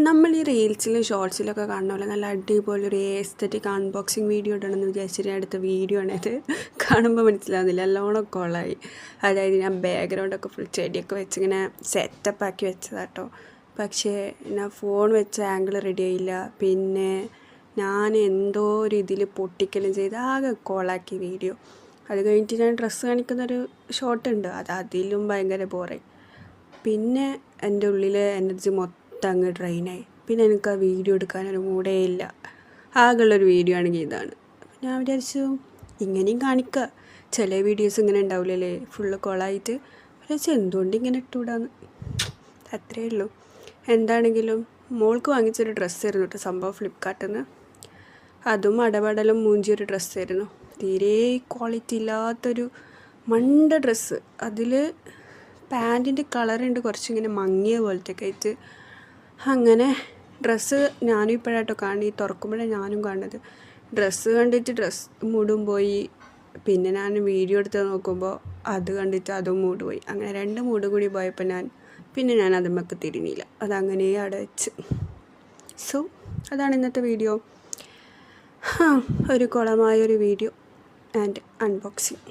നമ്മൾ ഈ റീൽസിലും ഷോർട്സിലൊക്കെ കാണുന്ന പോലെ നല്ല അടിപൊളി ഒരു എസ്തറ്റിക് അൺബോക്സിങ് വീഡിയോ ഇടണമെന്ന് വിചാരിച്ചിട്ട് അടുത്ത വീഡിയോ ആണിത്. കാണുമ്പോൾ മനസ്സിലാവുന്നില്ല, നല്ലോണം കൊളായി. അതായത് ഞാൻ ബാക്ക്ഗ്രൗണ്ടൊക്കെ ഫുൾ ചെടിയൊക്കെ വെച്ചിങ്ങനെ സെറ്റപ്പാക്കി വെച്ചതാട്ടോ. പക്ഷേ ഞാൻ ഫോൺ വെച്ച ആംഗിൾ റെഡി ആയില്ല. പിന്നെ ഞാൻ എന്തോ ഒരു ഇതിൽ പൊട്ടിക്കലും ചെയ്ത് ആകെ കോളാക്കി വീഡിയോ. അത് കഴിഞ്ഞിട്ട് ഞാൻ ഡ്രസ്സ് കാണിക്കുന്നൊരു ഷോട്ടുണ്ട്, അതിലും ഭയങ്കര ബോറായി. പിന്നെ എൻ്റെ ഉള്ളിലെ എനർജി അങ്ങ് ഡ്രെയിനായി. പിന്നെ എനിക്ക് ആ വീഡിയോ എടുക്കാനൊരു മൂടേ ഇല്ല. ആകെയുള്ളൊരു വീഡിയോ ആണെങ്കിൽ ഇതാണ്. ഞാൻ വിചാരിച്ചു ഇങ്ങനെയും കാണിക്കുക, ചില വീഡിയോസ് ഇങ്ങനെ ഉണ്ടാവില്ലല്ലേ, ഫുള്ള് കൊളായിട്ട്. വിചാരിച്ചു എന്തുകൊണ്ട് ഇങ്ങനെ ഇട്ടുകൂടാന്ന്. അത്രയേ ഉള്ളൂ. എന്താണെങ്കിലും മോൾക്ക് വാങ്ങിച്ചൊരു ഡ്രസ്സായിരുന്നു കേട്ടോ, സംഭവം ഫ്ലിപ്കാർട്ടിൽ നിന്ന്. അതും അടപടലും മൂഞ്ചിയൊരു ഡ്രസ്സായിരുന്നു. തീരെ ക്വാളിറ്റി ഇല്ലാത്തൊരു മണ്ട ഡ്രസ്സ്. അതിൽ പാൻറ്റിൻ്റെ കളറുണ്ട് കുറച്ചിങ്ങനെ മങ്ങിയ പോലത്തെയൊക്കെ ആയിട്ട്. അങ്ങനെ ഡ്രസ്സ് ഞാനും ഇപ്പോഴാട്ടോ തുറക്കുമ്പോഴാണ് ഞാനും കാണുന്നത്. ഡ്രസ്സ് കണ്ടിട്ട് ഡ്രസ്സ് മൂടും പോയി. പിന്നെ ഞാൻ വീഡിയോ എടുത്ത് നോക്കുമ്പോൾ അത് കണ്ടിട്ട് അതും മൂഡ് പോയി. അങ്ങനെ 2 മൂഡ് കൂടി പോയപ്പോൾ ഞാൻ അതുമ്മക്ക് തിരിഞ്ഞില്ല. അതങ്ങനെ അവിടെ വെച്ച്. സോ അതാണ് ഇന്നത്തെ വീഡിയോ. ഒരു കുളമായൊരു വീഡിയോ ആൻഡ് അൺബോക്സിങ്.